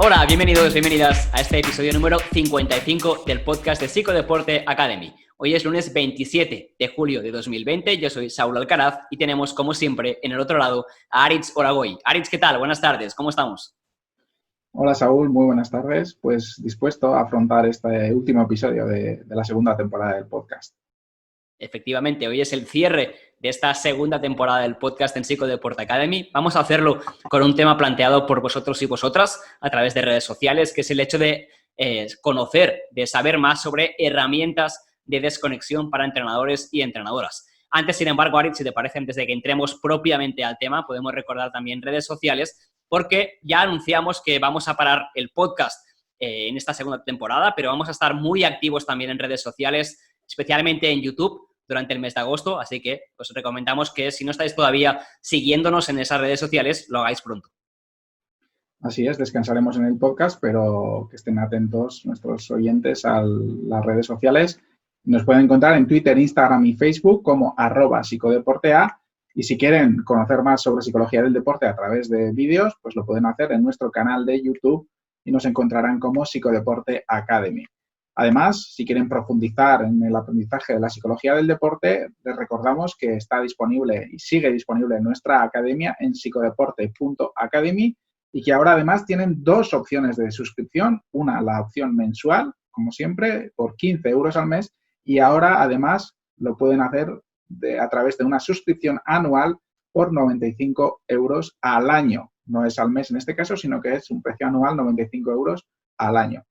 Hola, bienvenidos, bienvenidas a este episodio número 55 del podcast de Psicodeporte Academy. Hoy es lunes 27 de julio de 2020, yo soy Saúl Alcaraz y tenemos, como siempre, en el otro lado a Aritz Oragoy. Aritz, ¿qué tal? Buenas tardes, ¿cómo estamos? Hola Saúl, muy buenas tardes. Pues dispuesto a afrontar este último episodio de la segunda temporada del podcast. Efectivamente, hoy es el cierre de esta segunda temporada del podcast en Psicodeporte Academy. Vamos a hacerlo con un tema planteado por vosotros y vosotras a través de redes sociales, que es el hecho de conocer, de saber más sobre herramientas de desconexión para entrenadores y entrenadoras. Antes, sin embargo, Aritz, si te parece, antes de que entremos propiamente al tema, podemos recordar también redes sociales, porque ya anunciamos que vamos a parar el podcast en esta segunda temporada, pero vamos a estar muy activos también en redes sociales, especialmente en YouTube, durante el mes de agosto, así que os recomendamos que si no estáis todavía siguiéndonos en esas redes sociales, lo hagáis pronto. Así es, descansaremos en el podcast, pero que estén atentos nuestros oyentes a las redes sociales. Nos pueden encontrar en Twitter, Instagram y Facebook como @psicodeportea. Y si quieren conocer más sobre psicología del deporte a través de vídeos, pues lo pueden hacer en nuestro canal de YouTube y nos encontrarán como Psicodeporte Academy. Además, si quieren profundizar en el aprendizaje de la psicología del deporte, les recordamos que está disponible y sigue disponible en nuestra academia en psicodeporte.academy y que ahora además tienen dos opciones de suscripción. Una, la opción mensual, como siempre, por 15 euros al mes, y ahora además lo pueden hacer a través de una suscripción anual por 95 euros al año. No es al mes en este caso, sino que es un precio anual, 95 euros al año.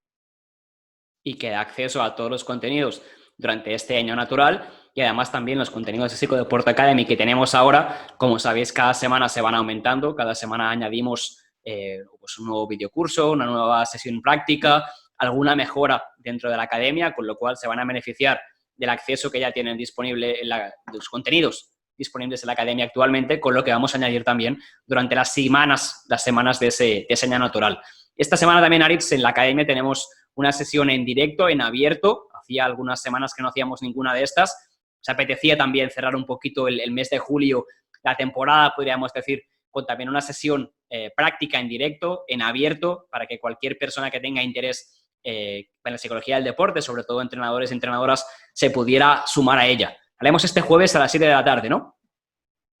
Y que da acceso a todos los contenidos durante este año natural y además también los contenidos de Psicodeporte Academy que tenemos ahora, como sabéis, cada semana se van aumentando, cada semana añadimos pues un nuevo videocurso, una nueva sesión práctica, alguna mejora dentro de la academia, con lo cual se van a beneficiar del acceso que ya tienen disponible de los contenidos disponibles en la academia actualmente, con lo que vamos a añadir también durante las semanas de ese año natural. Esta semana también, Aritz, en la academia tenemos una sesión en directo, en abierto. Hacía algunas semanas que no hacíamos ninguna de estas. Se apetecía también cerrar un poquito el mes de julio, la temporada, podríamos decir, con también una sesión práctica en directo, en abierto, para que cualquier persona que tenga interés en la psicología del deporte, sobre todo entrenadores y entrenadoras, se pudiera sumar a ella. Haremos este jueves a las 7 de la tarde, ¿no?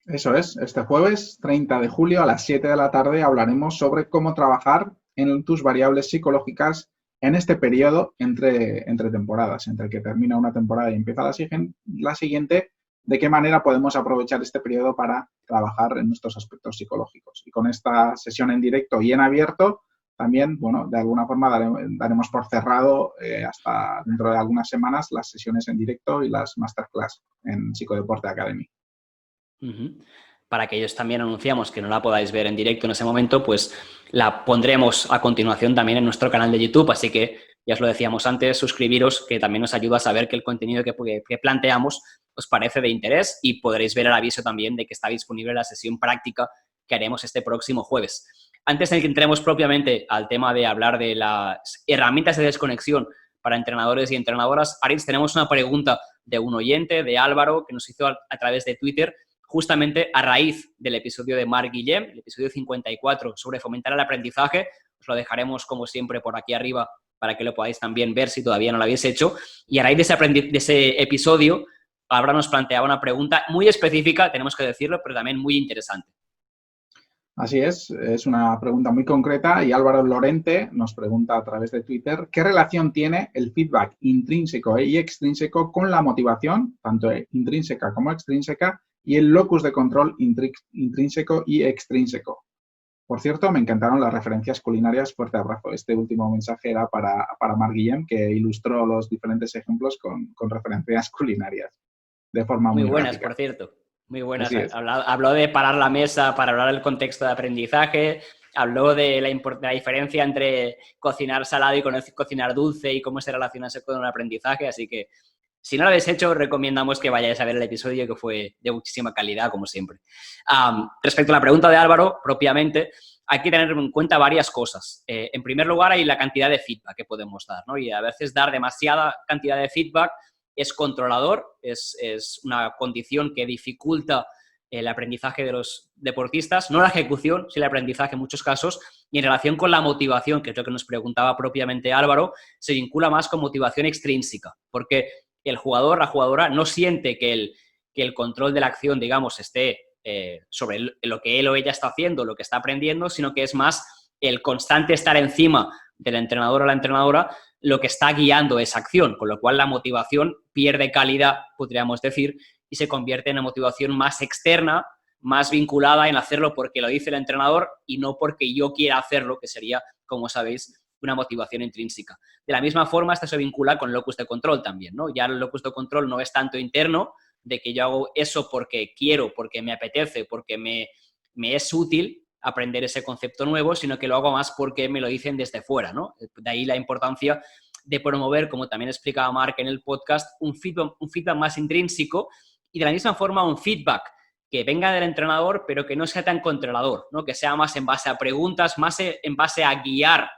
Eso es, este jueves 30 de julio a las 7 de la tarde hablaremos sobre cómo trabajar en tus variables psicológicas en este periodo entre temporadas, entre que termina una temporada y empieza la siguiente, de qué manera podemos aprovechar este periodo para trabajar en nuestros aspectos psicológicos. Y con esta sesión en directo y en abierto, también, bueno, de alguna forma daremos por cerrado hasta dentro de algunas semanas las sesiones en directo y las masterclass en Psicodeporte Academy. Para aquellos también anunciamos que no la podáis ver en directo en ese momento, pues la pondremos a continuación también en nuestro canal de YouTube, así que ya os lo decíamos antes, suscribiros, que también nos ayuda a saber que el contenido que planteamos os parece de interés y podréis ver el aviso también de que está disponible la sesión práctica que haremos este próximo jueves. Antes de que entremos propiamente al tema de hablar de las herramientas de desconexión para entrenadores y entrenadoras, Aritz, tenemos una pregunta de un oyente, de Álvaro, que nos hizo a través de Twitter, justamente a raíz del episodio de Marc Guillem, el episodio 54 sobre fomentar el aprendizaje. Os lo dejaremos, como siempre, por aquí arriba para que lo podáis también ver si todavía no lo habéis hecho. Y a raíz de ese episodio, Álvaro nos planteaba una pregunta muy específica, tenemos que decirlo, pero también muy interesante. Así es una pregunta muy concreta y Álvaro Lorente nos pregunta a través de Twitter ¿qué relación tiene el feedback intrínseco y extrínseco con la motivación, tanto intrínseca como extrínseca, y el locus de control intrínseco y extrínseco? Por cierto, me encantaron las referencias culinarias, fuerte abrazo. Este último mensaje era para Marc Guillem, que ilustró los diferentes ejemplos con referencias culinarias de forma Muy muy buenas, gráfica. por cierto. Muy buenas. Así es. Habló de parar la mesa para hablar del contexto de aprendizaje, habló de la diferencia entre cocinar salado y cocinar dulce y cómo se relaciona eso con el aprendizaje, así que si no lo habéis hecho, recomendamos que vayáis a ver el episodio, que fue de muchísima calidad, como siempre. Respecto a la pregunta de Álvaro, propiamente, hay que tener en cuenta varias cosas. En primer lugar, hay la cantidad de feedback que podemos dar, ¿no? Y a veces dar demasiada cantidad de feedback es controlador, es una condición que dificulta el aprendizaje de los deportistas, no la ejecución, sino el aprendizaje en muchos casos, y en relación con la motivación, que es lo que nos preguntaba propiamente Álvaro, se vincula más con motivación extrínseca, porque el jugador, la jugadora, no siente que el control de la acción, digamos, esté sobre lo que él o ella está haciendo, lo que está aprendiendo, sino que es más el constante estar encima del entrenador o la entrenadora lo que está guiando esa acción, con lo cual la motivación pierde calidad, podríamos decir, y se convierte en una motivación más externa, más vinculada en hacerlo porque lo dice el entrenador y no porque yo quiera hacerlo, que sería, como sabéis, una motivación intrínseca. De la misma forma, esto se vincula con el locus de control también, ¿no? Ya el locus de control no es tanto interno, de que yo hago eso porque quiero, porque me apetece, porque me es útil aprender ese concepto nuevo, sino que lo hago más porque me lo dicen desde fuera, ¿no? De ahí la importancia de promover, como también explicaba Marc en el podcast, un feedback más intrínseco y de la misma forma un feedback que venga del entrenador, pero que no sea tan controlador, ¿no? Que sea más en base a preguntas, más en base a guiar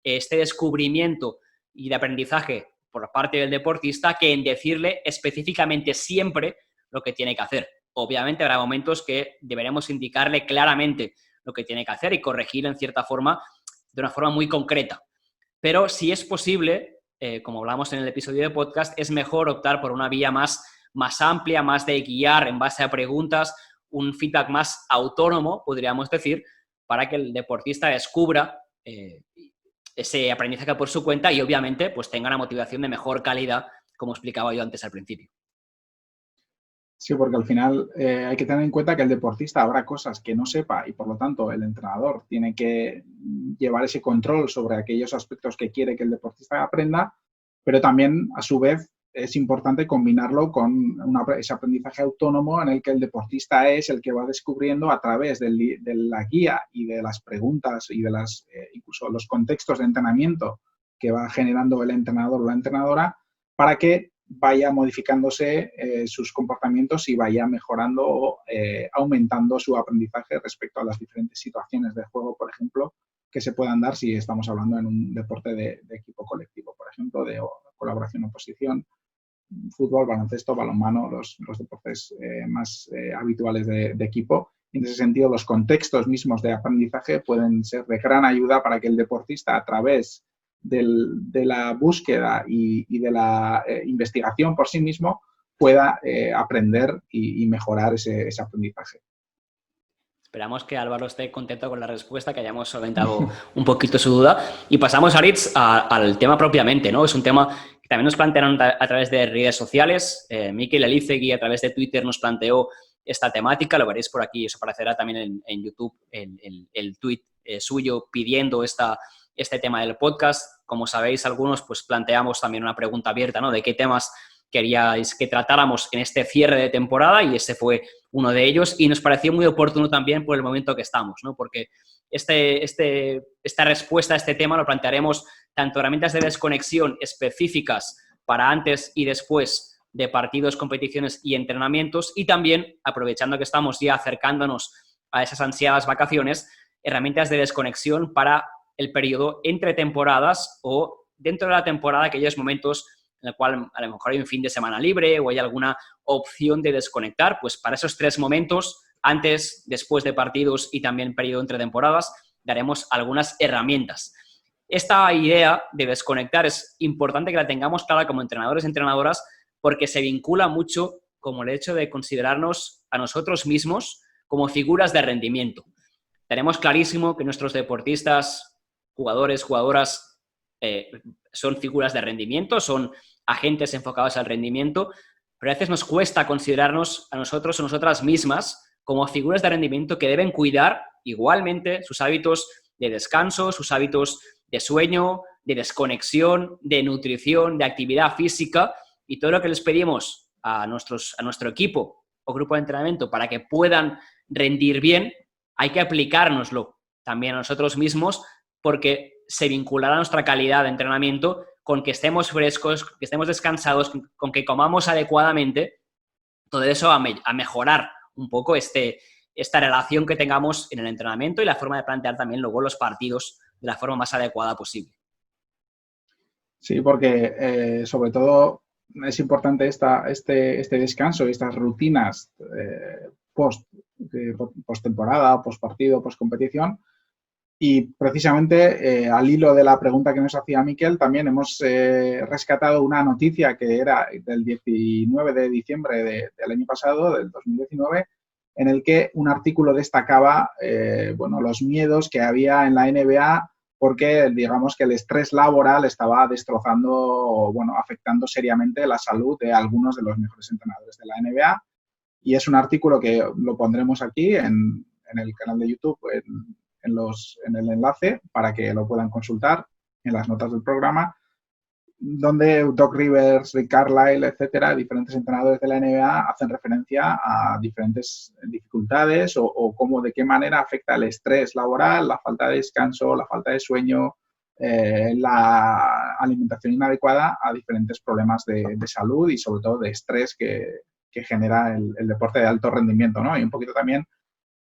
este descubrimiento y de aprendizaje por parte del deportista que en decirle específicamente siempre lo que tiene que hacer. Obviamente habrá momentos que deberemos indicarle claramente lo que tiene que hacer y corregir en cierta forma, de una forma muy concreta. Pero si es posible, como hablamos en el episodio de podcast, es mejor optar por una vía más amplia, más de guiar en base a preguntas, un feedback más autónomo, podríamos decir, para que el deportista descubra ese aprendizaje por su cuenta y obviamente pues tenga una motivación de mejor calidad, como explicaba yo antes al principio. Sí, porque al final hay que tener en cuenta que el deportista habrá cosas que no sepa y por lo tanto el entrenador tiene que llevar ese control sobre aquellos aspectos que quiere que el deportista aprenda, pero también a su vez es importante combinarlo con ese aprendizaje autónomo en el que el deportista es el que va descubriendo a través de la guía y de las preguntas y de incluso los contextos de entrenamiento que va generando el entrenador o la entrenadora para que vaya modificándose sus comportamientos y vaya mejorando o aumentando su aprendizaje respecto a las diferentes situaciones de juego, por ejemplo, que se puedan dar si estamos hablando en un deporte de equipo colectivo, por ejemplo, de colaboración oposición, fútbol, baloncesto, balonmano, los deportes más habituales de equipo. En ese sentido, los contextos mismos de aprendizaje pueden ser de gran ayuda para que el deportista, a través de la búsqueda y de la investigación por sí mismo, pueda aprender y mejorar ese aprendizaje. Esperamos que Álvaro esté contento con la respuesta, que hayamos solventado un poquito su duda. Y pasamos, Aritz, al tema propiamente, ¿no? Es un tema que también nos plantearon a través de redes sociales. Mikel Elizegui a través de Twitter nos planteó esta temática. Lo veréis por aquí, eso aparecerá también en YouTube, el tweet suyo pidiendo este tema del podcast. Como sabéis, algunos pues planteamos también una pregunta abierta, ¿no? De qué temas queríais que tratáramos en este cierre de temporada y ese fue uno de ellos y nos pareció muy oportuno también por el momento que estamos, ¿no? Porque esta respuesta a este tema lo plantearemos tanto herramientas de desconexión específicas para antes y después de partidos, competiciones y entrenamientos y también, aprovechando que estamos ya acercándonos a esas ansiadas vacaciones, herramientas de desconexión para el periodo entre temporadas o dentro de la temporada, aquellos momentos en el cual a lo mejor hay un fin de semana libre o hay alguna opción de desconectar, pues para esos 3 momentos, antes, después de partidos y también periodo entre temporadas, daremos algunas herramientas. Esta idea de desconectar es importante que la tengamos clara como entrenadores y entrenadoras porque se vincula mucho con el hecho de considerarnos a nosotros mismos como figuras de rendimiento. Tenemos clarísimo que nuestros deportistas, jugadores, jugadoras, son figuras de rendimiento, son agentes enfocados al rendimiento, pero a veces nos cuesta considerarnos a nosotros o nosotras mismas como figuras de rendimiento que deben cuidar igualmente sus hábitos de descanso, sus hábitos de sueño, de desconexión, de nutrición, de actividad física y todo lo que les pedimos a nuestro equipo o grupo de entrenamiento para que puedan rendir bien, hay que aplicárnoslo también a nosotros mismos porque se vinculará a nuestra calidad de entrenamiento con que estemos frescos, que estemos descansados, con que comamos adecuadamente, todo eso a mejorar un poco esta relación que tengamos en el entrenamiento y la forma de plantear también luego los partidos de la forma más adecuada posible. Sí, porque sobre todo es importante este descanso y estas rutinas post postemporada, o postpartido, postcompetición. Y precisamente al hilo de la pregunta que nos hacía Miquel, también hemos rescatado una noticia que era del 19 de diciembre del año pasado, del 2019, en el que un artículo destacaba los miedos que había en la NBA porque, digamos, que el estrés laboral estaba destrozando, afectando seriamente la salud de algunos de los mejores entrenadores de la NBA. Y es un artículo que lo pondremos aquí en el canal de YouTube, en el enlace para que lo puedan consultar en las notas del programa, donde Doc Rivers, Rick Carlisle, etcétera, diferentes entrenadores de la NBA hacen referencia a diferentes dificultades o cómo, de qué manera afecta el estrés laboral, la falta de descanso, la falta de sueño, la alimentación inadecuada a diferentes problemas de salud y sobre todo de estrés que genera el deporte de alto rendimiento, ¿no? Y un poquito también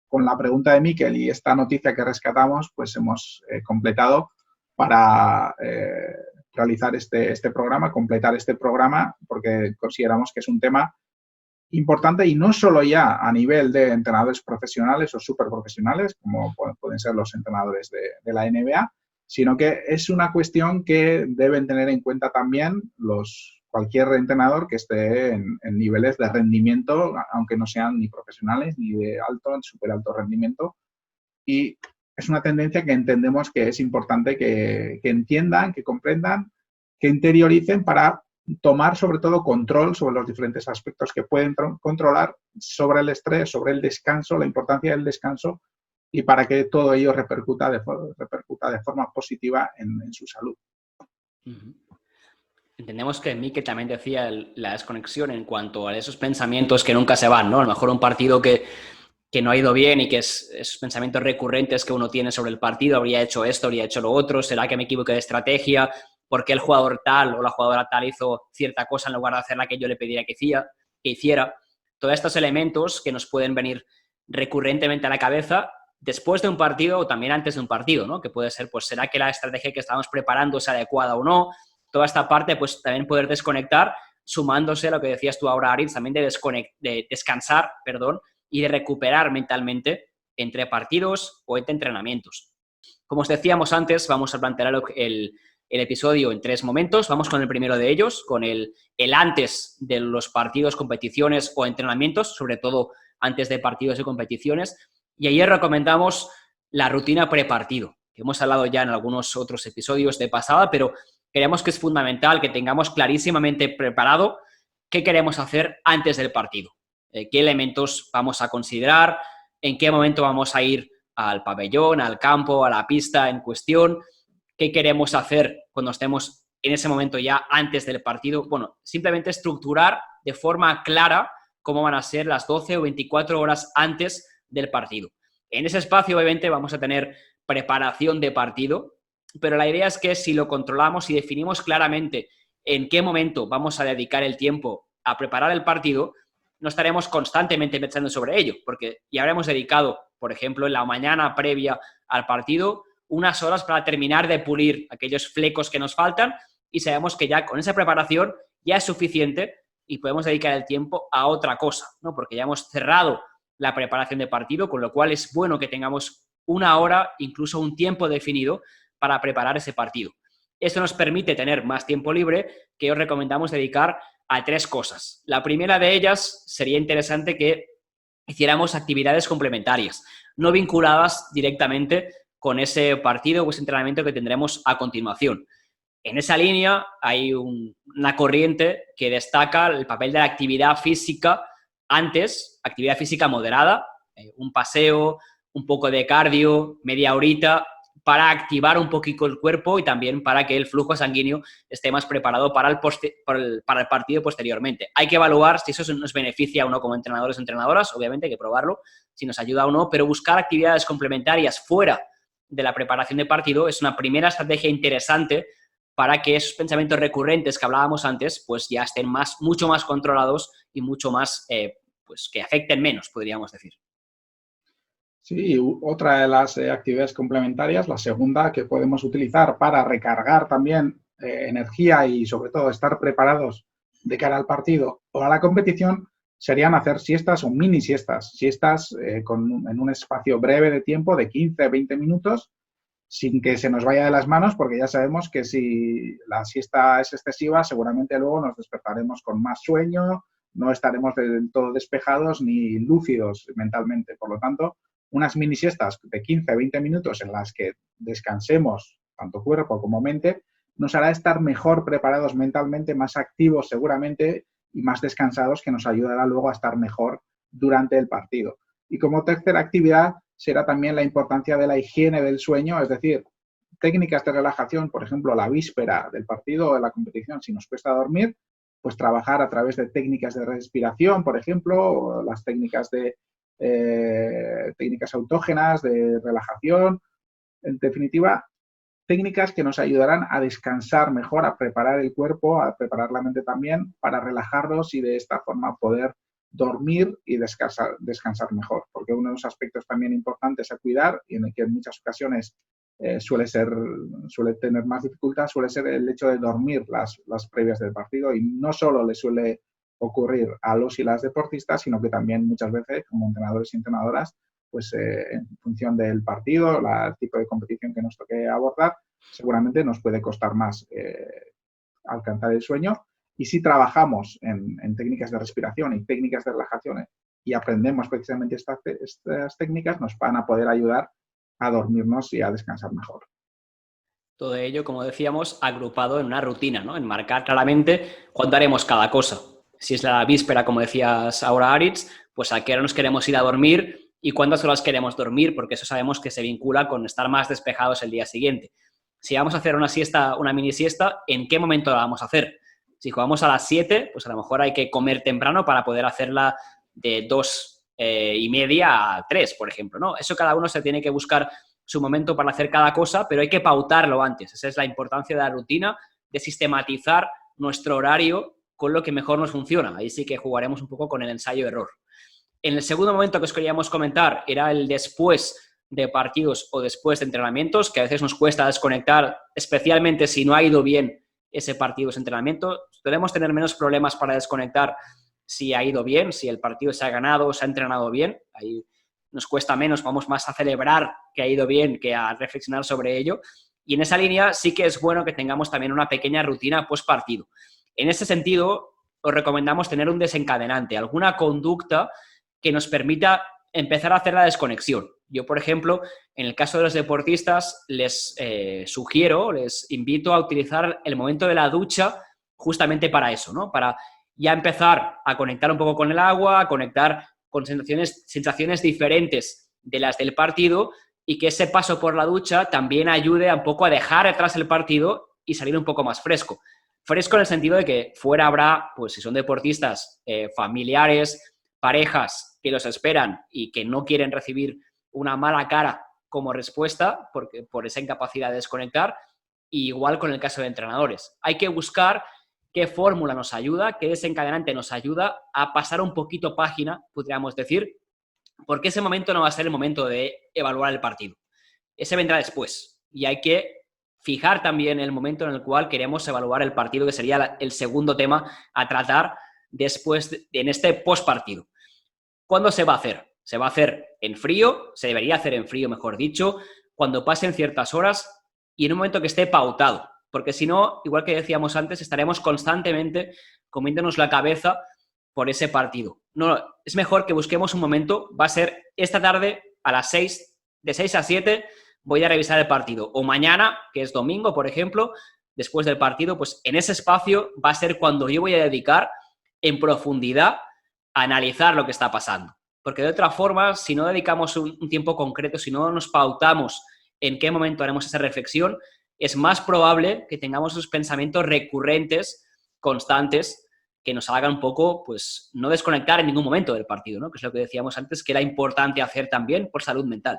con la pregunta de Miquel y esta noticia que rescatamos, pues hemos completado para realizar este programa, completar este programa, porque consideramos que es un tema importante y no solo ya a nivel de entrenadores profesionales o superprofesionales, como pueden ser los entrenadores de la NBA, sino que es una cuestión que deben tener en cuenta también cualquier entrenador que esté en niveles de rendimiento, aunque no sean ni profesionales ni de alto, ni súper alto rendimiento. Y es una tendencia que entendemos que es importante que entiendan, que comprendan, que interioricen para tomar sobre todo control sobre los diferentes aspectos que pueden controlar sobre el estrés, sobre el descanso, la importancia del descanso y para que todo ello repercuta de forma positiva en su salud. Uh-huh. Entendemos que Mikel también decía la desconexión en cuanto a esos pensamientos que nunca se van, ¿no? A lo mejor un partido que no ha ido bien y que esos pensamientos recurrentes que uno tiene sobre el partido, habría hecho esto, habría hecho lo otro, ¿será que me equivoqué de estrategia? ¿Por qué el jugador tal o la jugadora tal hizo cierta cosa en lugar de hacer la que yo le pedía que hiciera? Todos estos elementos que nos pueden venir recurrentemente a la cabeza después de un partido o también antes de un partido, ¿no? Que puede ser, pues, ¿será que la estrategia que estamos preparando es adecuada o no? Toda esta parte, pues, también poder desconectar, sumándose a lo que decías tú ahora, Aritz, también de descansar, y de recuperar mentalmente entre partidos o entre entrenamientos. Como os decíamos antes, vamos a plantear el episodio en 3 momentos. Vamos con el primero de ellos, con el antes de los partidos, competiciones o entrenamientos, sobre todo antes de partidos y competiciones. Y ayer recomendamos la rutina prepartido, que hemos hablado ya en algunos otros episodios de pasada, pero creemos que es fundamental que tengamos clarísimamente preparado qué queremos hacer antes del partido. Qué elementos vamos a considerar, en qué momento vamos a ir al pabellón, al campo, a la pista en cuestión, qué queremos hacer cuando estemos en ese momento ya antes del partido. Bueno, simplemente estructurar de forma clara cómo van a ser las 12 o 24 horas antes del partido. En ese espacio, obviamente, vamos a tener preparación de partido, pero la idea es que si lo controlamos y definimos claramente en qué momento vamos a dedicar el tiempo a preparar el partido, no estaremos constantemente pensando sobre ello, porque ya habremos dedicado, por ejemplo, en la mañana previa al partido, unas horas para terminar de pulir aquellos flecos que nos faltan y sabemos que ya con esa preparación ya es suficiente y podemos dedicar el tiempo a otra cosa, ¿no? Porque ya hemos cerrado la preparación de partido, con lo cual es bueno que tengamos una hora, incluso un tiempo definido para preparar ese partido. Esto nos permite tener más tiempo libre, que os recomendamos dedicar a 3 cosas. La primera de ellas sería interesante que hiciéramos actividades complementarias, no vinculadas directamente con ese partido o ese entrenamiento que tendremos a continuación. En esa línea hay una corriente que destaca el papel de la actividad física antes, actividad física moderada, un paseo, un poco de cardio, media horita, para activar un poquito el cuerpo y también para que el flujo sanguíneo esté más preparado para el partido posteriormente. Hay que evaluar si eso nos beneficia o no como entrenadores o entrenadoras, obviamente hay que probarlo, si nos ayuda o no, pero buscar actividades complementarias fuera de la preparación de partido es una primera estrategia interesante para que esos pensamientos recurrentes que hablábamos antes pues ya estén mucho más controlados y mucho más, pues que afecten menos, podríamos decir. Sí, otra de las actividades complementarias, la segunda que podemos utilizar para recargar también energía y sobre todo estar preparados de cara al partido o a la competición, serían hacer siestas o mini siestas, en un espacio breve de tiempo de 15, 20 minutos, sin que se nos vaya de las manos, porque ya sabemos que si la siesta es excesiva, seguramente luego nos despertaremos con más sueño, no estaremos del todo despejados ni lúcidos mentalmente. Por lo tanto, unas mini siestas de 15 a 20 minutos en las que descansemos tanto cuerpo como mente, nos hará estar mejor preparados mentalmente, más activos seguramente y más descansados, que nos ayudará luego a estar mejor durante el partido. Y como tercera actividad será también la importancia de la higiene del sueño, es decir, técnicas de relajación, por ejemplo, la víspera del partido o de la competición, si nos cuesta dormir, pues trabajar a través de técnicas de respiración, por ejemplo, las técnicas técnicas autógenas de relajación. En definitiva, técnicas que nos ayudarán a descansar mejor, a preparar el cuerpo, a preparar la mente también, para relajarnos y de esta forma poder dormir y descansar mejor. Porque uno de los aspectos también importantes a cuidar, y en el que en muchas ocasiones suele tener más dificultad, suele ser el hecho de dormir las previas del partido, y no solo le suele ocurrir a los y las deportistas, sino que también muchas veces como entrenadores y entrenadoras, pues en función del partido, el tipo de competición que nos toque abordar, seguramente nos puede costar más alcanzar el sueño. Y si trabajamos en técnicas de respiración y técnicas de relajación y aprendemos precisamente estas técnicas, nos van a poder ayudar a dormirnos y a descansar mejor. Todo ello, como decíamos, agrupado en una rutina, ¿no? En marcar claramente cuándo haremos cada cosa. Si es la víspera, como decías ahora, Aritz, pues a qué hora nos queremos ir a dormir y cuántas horas queremos dormir, porque eso sabemos que se vincula con estar más despejados el día siguiente. Si vamos a hacer una siesta, una mini siesta, ¿en qué momento la vamos a hacer? Si jugamos a las 7, pues a lo mejor hay que comer temprano para poder hacerla de 2:30 a 3, por ejemplo, ¿no? Eso cada uno se tiene que buscar su momento para hacer cada cosa, pero hay que pautarlo antes. Esa es la importancia de la rutina, de sistematizar nuestro horario con lo que mejor nos funciona. Ahí sí que jugaremos un poco con el ensayo-error. En el segundo momento que os queríamos comentar era el después de partidos o después de entrenamientos, que a veces nos cuesta desconectar, especialmente si no ha ido bien ese partido, ese entrenamiento. Podemos tener menos problemas para desconectar si ha ido bien, si el partido se ha ganado o se ha entrenado bien. Ahí nos cuesta menos, vamos más a celebrar que ha ido bien que a reflexionar sobre ello. Y en esa línea sí que es bueno que tengamos también una pequeña rutina post partido. En ese sentido, os recomendamos tener un desencadenante, alguna conducta que nos permita empezar a hacer la desconexión. Yo, por ejemplo, en el caso de los deportistas, les sugiero, les invito a utilizar el momento de la ducha justamente para eso, ¿no? Para ya empezar a conectar un poco con el agua, a conectar con sensaciones diferentes de las del partido, y que ese paso por la ducha también ayude un poco a dejar atrás el partido y salir un poco más fresco. Fresco en el sentido de que fuera habrá, pues si son deportistas, familiares, parejas que los esperan y que no quieren recibir una mala cara como respuesta por esa incapacidad de desconectar, y igual con el caso de entrenadores. Hay que buscar qué fórmula nos ayuda, qué desencadenante nos ayuda a pasar un poquito página, podríamos decir, porque ese momento no va a ser el momento de evaluar el partido. Ese vendrá después y hay que fijar también el momento en el cual queremos evaluar el partido, que sería el segundo tema a tratar después en este postpartido. ¿Cuándo se va a hacer? Se va a hacer en frío, se debería hacer en frío, mejor dicho, cuando pasen ciertas horas y en un momento que esté pautado. Porque si no, igual que decíamos antes, estaremos constantemente comiéndonos la cabeza por ese partido. No, es mejor que busquemos un momento. Va a ser esta tarde a las 6, de 6 a 7 voy a revisar el partido. O mañana, que es domingo, por ejemplo, después del partido, pues en ese espacio va a ser cuando yo voy a dedicar en profundidad a analizar lo que está pasando. Porque de otra forma, si no dedicamos un tiempo concreto, si no nos pautamos en qué momento haremos esa reflexión, es más probable que tengamos esos pensamientos recurrentes, constantes, que nos hagan un poco, pues, no desconectar en ningún momento del partido, ¿no? Que es lo que decíamos antes, que era importante hacer también por salud mental.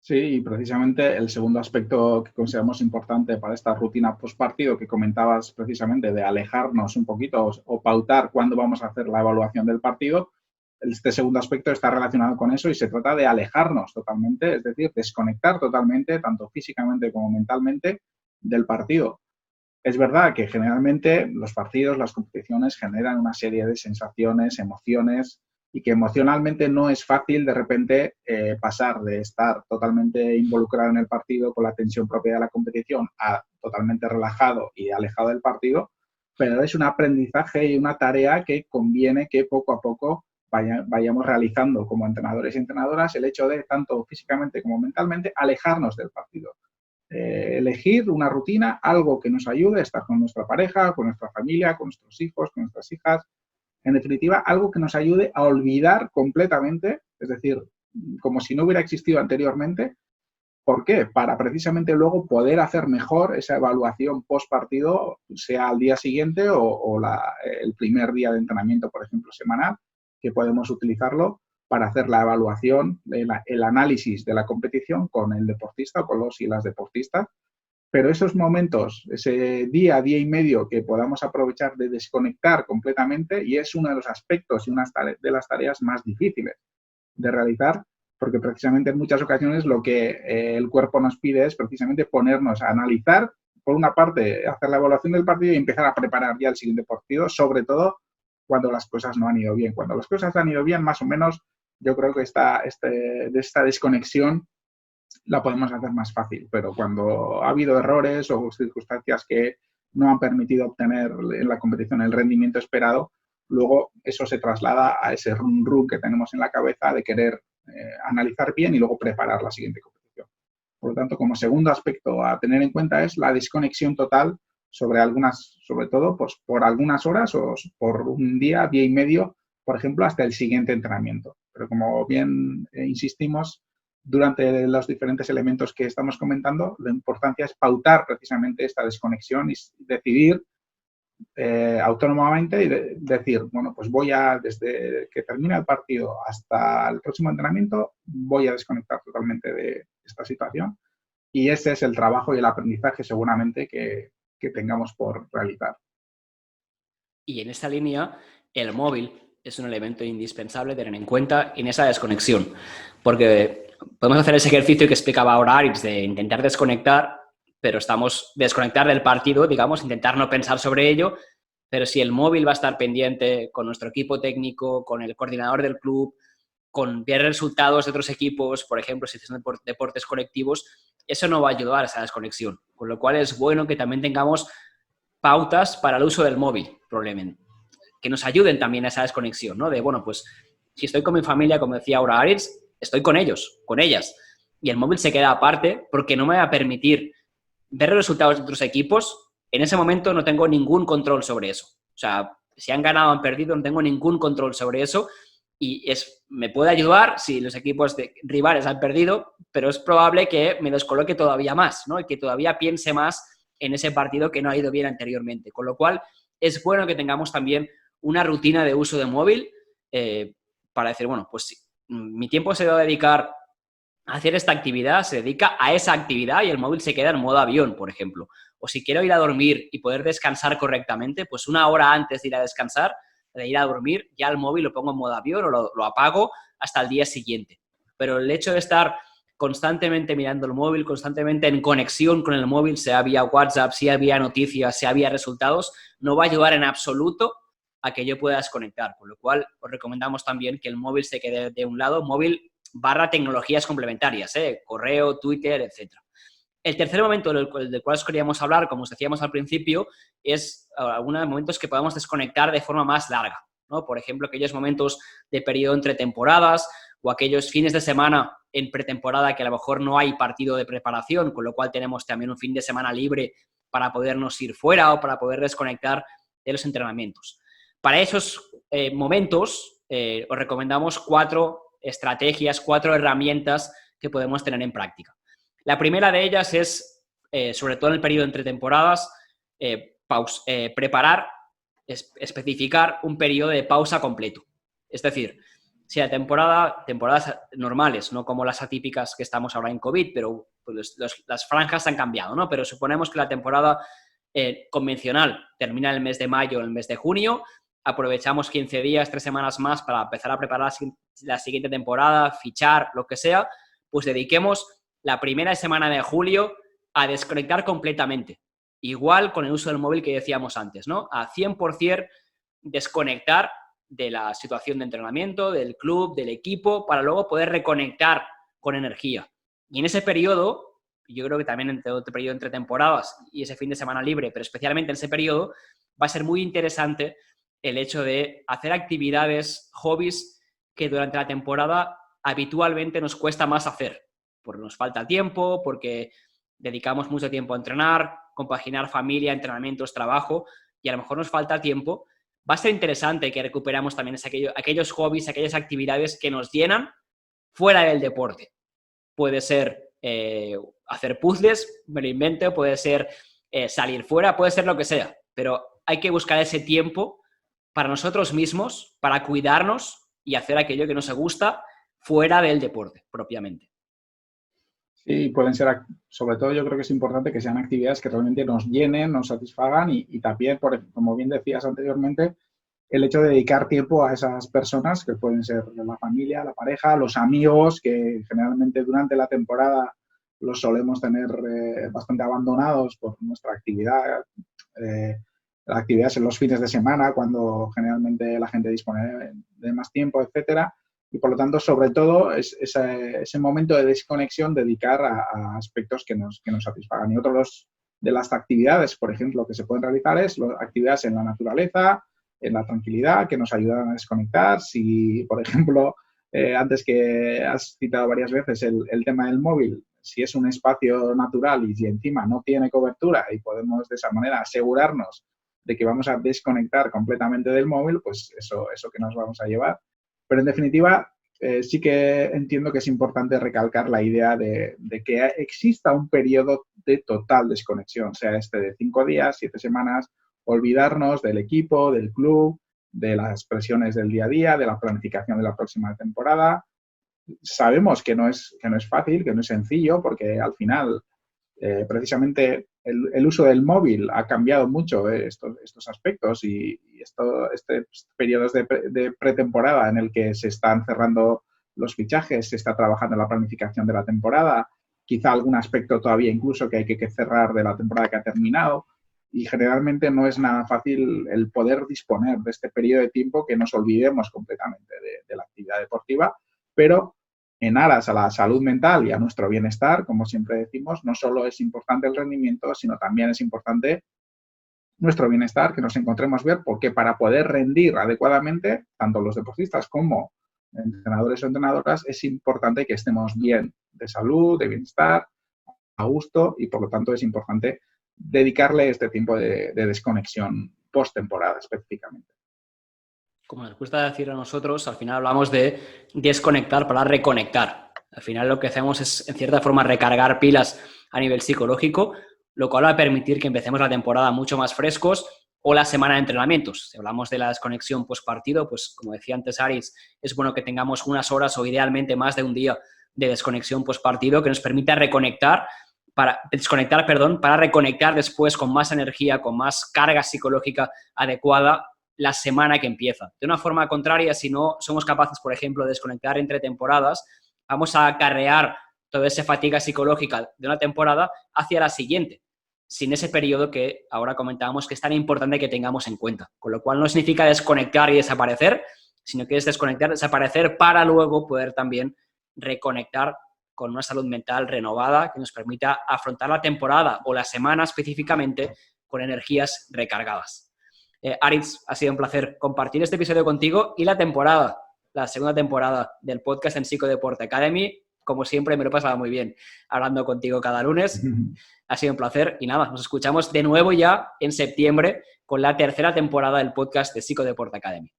Sí, y precisamente el segundo aspecto que consideramos importante para esta rutina postpartido que comentabas precisamente, de alejarnos un poquito o pautar cuándo vamos a hacer la evaluación del partido, este segundo aspecto está relacionado con eso y se trata de alejarnos totalmente, es decir, desconectar totalmente, tanto físicamente como mentalmente, del partido. Es verdad que generalmente los partidos, las competiciones generan una serie de sensaciones, emociones y que emocionalmente no es fácil de repente pasar de estar totalmente involucrado en el partido con la tensión propia de la competición a totalmente relajado y alejado del partido, pero es un aprendizaje y una tarea que conviene que poco a poco vayamos realizando como entrenadores y entrenadoras, el hecho de tanto físicamente como mentalmente alejarnos del partido. Elegir una rutina, algo que nos ayude a estar con nuestra pareja, con nuestra familia, con nuestros hijos, con nuestras hijas. En definitiva, algo que nos ayude a olvidar completamente, es decir, como si no hubiera existido anteriormente. ¿Por qué? Para precisamente luego poder hacer mejor esa evaluación post partido, sea al día siguiente o el primer día de entrenamiento, por ejemplo, semanal, que podemos utilizarlo para hacer la evaluación, el análisis de la competición con el deportista o con los y las deportistas. Pero esos momentos, ese día, día y medio que podamos aprovechar de desconectar completamente, y es uno de los aspectos y una de las tareas más difíciles de realizar, porque precisamente en muchas ocasiones lo que el cuerpo nos pide es precisamente ponernos a analizar, por una parte, hacer la evaluación del partido y empezar a preparar ya el siguiente partido, sobre todo cuando las cosas no han ido bien. Cuando las cosas han ido bien, más o menos, yo creo que de esta desconexión la podemos hacer más fácil, pero cuando ha habido errores o circunstancias que no han permitido obtener en la competición el rendimiento esperado, luego eso se traslada a ese run que tenemos en la cabeza de querer analizar bien y luego preparar la siguiente competición. Por lo tanto, como segundo aspecto a tener en cuenta es la desconexión total sobre todo pues, por algunas horas o por un día, día y medio, por ejemplo, hasta el siguiente entrenamiento. Pero como bien insistimos, durante los diferentes elementos que estamos comentando, la importancia es pautar precisamente esta desconexión y decidir autónomamente y decir, bueno, pues desde que termine el partido hasta el próximo entrenamiento, voy a desconectar totalmente de esta situación. Y ese es el trabajo y el aprendizaje seguramente que tengamos por realizar. Y en esta línea, el móvil es un elemento indispensable tener en cuenta en esa desconexión, porque podemos hacer ese ejercicio que explicaba ahora Aritz de intentar desconectar, pero estamos desconectar del partido, digamos, intentar no pensar sobre ello, pero si el móvil va a estar pendiente con nuestro equipo técnico, con el coordinador del club, con ver resultados de otros equipos, por ejemplo, si son deportes colectivos, eso no va a ayudar a esa desconexión, con lo cual es bueno que también tengamos pautas para el uso del móvil, probablemente, que nos ayuden también a esa desconexión, ¿no? De, bueno, pues si estoy con mi familia, como decía ahora Aritz, estoy con ellos, con ellas, y el móvil se queda aparte porque no me va a permitir ver los resultados de otros equipos. En ese momento no tengo ningún control sobre eso. O sea, si han ganado o han perdido, no tengo ningún control sobre eso y me puede ayudar si los equipos rivales han perdido, pero es probable que me descoloque todavía más, ¿no? Y que todavía piense más en ese partido que no ha ido bien anteriormente. Con lo cual, es bueno que tengamos también una rutina de uso de móvil para decir, bueno, pues si mi tiempo se va a dedicar a hacer esta actividad, se dedica a esa actividad y el móvil se queda en modo avión, por ejemplo. O si quiero ir a dormir y poder descansar correctamente, pues una hora antes de ir a descansar, de ir a dormir, ya el móvil lo pongo en modo avión o lo apago hasta el día siguiente. Pero el hecho de estar constantemente mirando el móvil, constantemente en conexión con el móvil, sea vía WhatsApp, sea vía noticias, sea vía resultados, no va a ayudar en absoluto a que yo pueda desconectar. Con lo cual, os recomendamos también que el móvil se quede de un lado, móvil / tecnologías complementarias, correo, Twitter, etc. El tercer momento del cual os queríamos hablar, como os decíamos al principio, es algunos momentos que podemos desconectar de forma más larga, ¿no? Por ejemplo, aquellos momentos de periodo entre temporadas o aquellos fines de semana en pretemporada que a lo mejor no hay partido de preparación, con lo cual tenemos también un fin de semana libre para podernos ir fuera o para poder desconectar de los entrenamientos. Para esos momentos os recomendamos 4 estrategias, 4 herramientas que podemos tener en práctica. La primera de ellas es, sobre todo en el periodo entre temporadas, preparar, especificar un periodo de pausa completo. Es decir, si temporadas normales, no como las atípicas que estamos ahora en COVID, pero pues las franjas han cambiado, ¿no? Pero suponemos que la temporada convencional termina en el mes de mayo o el mes de junio, aprovechamos 15 días, 3 semanas más para empezar a preparar la siguiente temporada, fichar, lo que sea, pues dediquemos la primera semana de julio a desconectar completamente. Igual con el uso del móvil que decíamos antes, ¿no? A 100% desconectar de la situación de entrenamiento, del club, del equipo, para luego poder reconectar con energía. Y en ese periodo, yo creo que también entre otro periodo entre temporadas y ese fin de semana libre, pero especialmente en ese periodo, va a ser muy interesante el hecho de hacer actividades, hobbies que durante la temporada habitualmente nos cuesta más hacer, porque nos falta tiempo, porque dedicamos mucho tiempo a entrenar, compaginar familia, entrenamientos, trabajo, y a lo mejor nos falta tiempo. Va a ser interesante que recuperamos también aquellos hobbies, aquellas actividades que nos llenan fuera del deporte. Puede ser hacer puzzles, me lo invento, puede ser salir fuera, puede ser lo que sea, pero hay que buscar ese tiempo para nosotros mismos, para cuidarnos y hacer aquello que nos gusta fuera del deporte propiamente. Sí, pueden ser, sobre todo yo creo que es importante que sean actividades que realmente nos llenen, nos satisfagan y también, como bien decías anteriormente, el hecho de dedicar tiempo a esas personas que pueden ser la familia, la pareja, los amigos, que generalmente durante la temporada los solemos tener bastante abandonados por nuestra actividad, actividades en los fines de semana, cuando generalmente la gente dispone de más tiempo, etcétera. Y por lo tanto, sobre todo, es ese momento de desconexión dedicar a aspectos que nos satisfagan. Y otros de las actividades, por ejemplo, que se pueden realizar es actividades en la naturaleza, en la tranquilidad, que nos ayudan a desconectar. Si, por ejemplo, antes que has citado varias veces el tema del móvil, si es un espacio natural y si encima no tiene cobertura y podemos de esa manera asegurarnos de que vamos a desconectar completamente del móvil, pues eso que nos vamos a llevar. Pero en definitiva, sí que entiendo que es importante recalcar la idea de que exista un periodo de total desconexión, sea de 5 días, 7 semanas, olvidarnos del equipo, del club, de las presiones del día a día, de la planificación de la próxima temporada. Sabemos que no es fácil, que no es sencillo, porque al final, precisamente, el uso del móvil ha cambiado mucho estos aspectos y periodos de pretemporada en el que se están cerrando los fichajes, se está trabajando en la planificación de la temporada, quizá algún aspecto todavía incluso que hay que cerrar de la temporada que ha terminado, y generalmente no es nada fácil el poder disponer de este periodo de tiempo que nos olvidemos completamente de la actividad deportiva, pero en aras a la salud mental y a nuestro bienestar, como siempre decimos, no solo es importante el rendimiento, sino también es importante nuestro bienestar, que nos encontremos bien, porque para poder rendir adecuadamente, tanto los deportistas como entrenadores o entrenadoras, es importante que estemos bien de salud, de bienestar, a gusto, y por lo tanto es importante dedicarle este tiempo de desconexión post-temporada específicamente. Como nos gusta decir a nosotros, al final hablamos de desconectar para reconectar. Al final lo que hacemos es, en cierta forma, recargar pilas a nivel psicológico, lo cual va a permitir que empecemos la temporada mucho más frescos o la semana de entrenamientos. Si hablamos de la desconexión post partido, pues como decía antes Aris, es bueno que tengamos unas horas o idealmente más de un día de desconexión post partido que nos permita para reconectar después con más energía, con más carga psicológica adecuada la semana que empieza. De una forma contraria, si no somos capaces, por ejemplo, de desconectar entre temporadas, vamos a acarrear toda esa fatiga psicológica de una temporada hacia la siguiente, sin ese periodo que ahora comentábamos que es tan importante que tengamos en cuenta. Con lo cual no significa desconectar y desaparecer, sino que es desconectar, desaparecer para luego poder también reconectar con una salud mental renovada que nos permita afrontar la temporada o la semana específicamente con energías recargadas. Aritz, ha sido un placer compartir este episodio contigo y la segunda temporada del podcast en Psicodeporte Academy. Como siempre, me lo he pasado muy bien hablando contigo cada lunes. Ha sido un placer y nada, nos escuchamos de nuevo ya en septiembre con la tercera temporada del podcast de Psicodeporte Academy.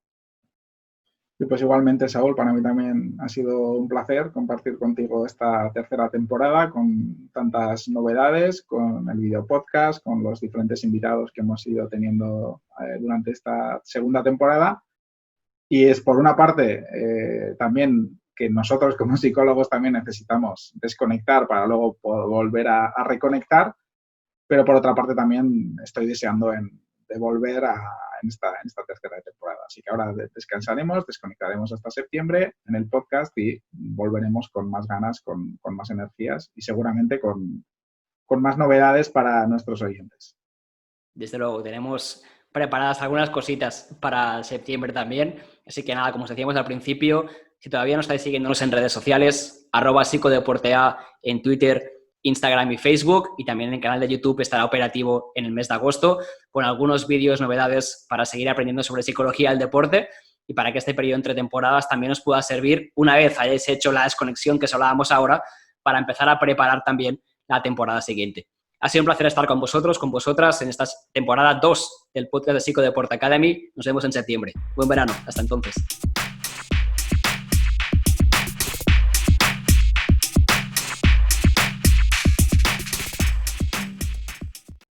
Y pues igualmente, Saúl, para mí también ha sido un placer compartir contigo esta tercera temporada con tantas novedades, con el video podcast, con los diferentes invitados que hemos ido teniendo durante esta segunda temporada. Y es por una parte también que nosotros como psicólogos también necesitamos desconectar para luego poder volver a reconectar, pero por otra parte también estoy deseando de volver en esta tercera temporada. Así que ahora descansaremos, desconectaremos hasta septiembre en el podcast y volveremos con más ganas, con más energías y seguramente con más novedades para nuestros oyentes. Desde luego, tenemos preparadas algunas cositas para septiembre también. Así que nada, como os decíamos al principio, si todavía no estáis siguiéndonos en redes sociales, @psicodeportea en Twitter, Instagram y Facebook, y también en el canal de YouTube estará operativo en el mes de agosto con algunos vídeos, novedades para seguir aprendiendo sobre psicología del deporte y para que este periodo entre temporadas también os pueda servir una vez hayáis hecho la desconexión que os hablábamos ahora para empezar a preparar también la temporada siguiente. Ha sido un placer estar con vosotros, con vosotras en esta temporada 2 del podcast de Psicodeporte Academy. Nos vemos en septiembre. Buen verano. Hasta entonces.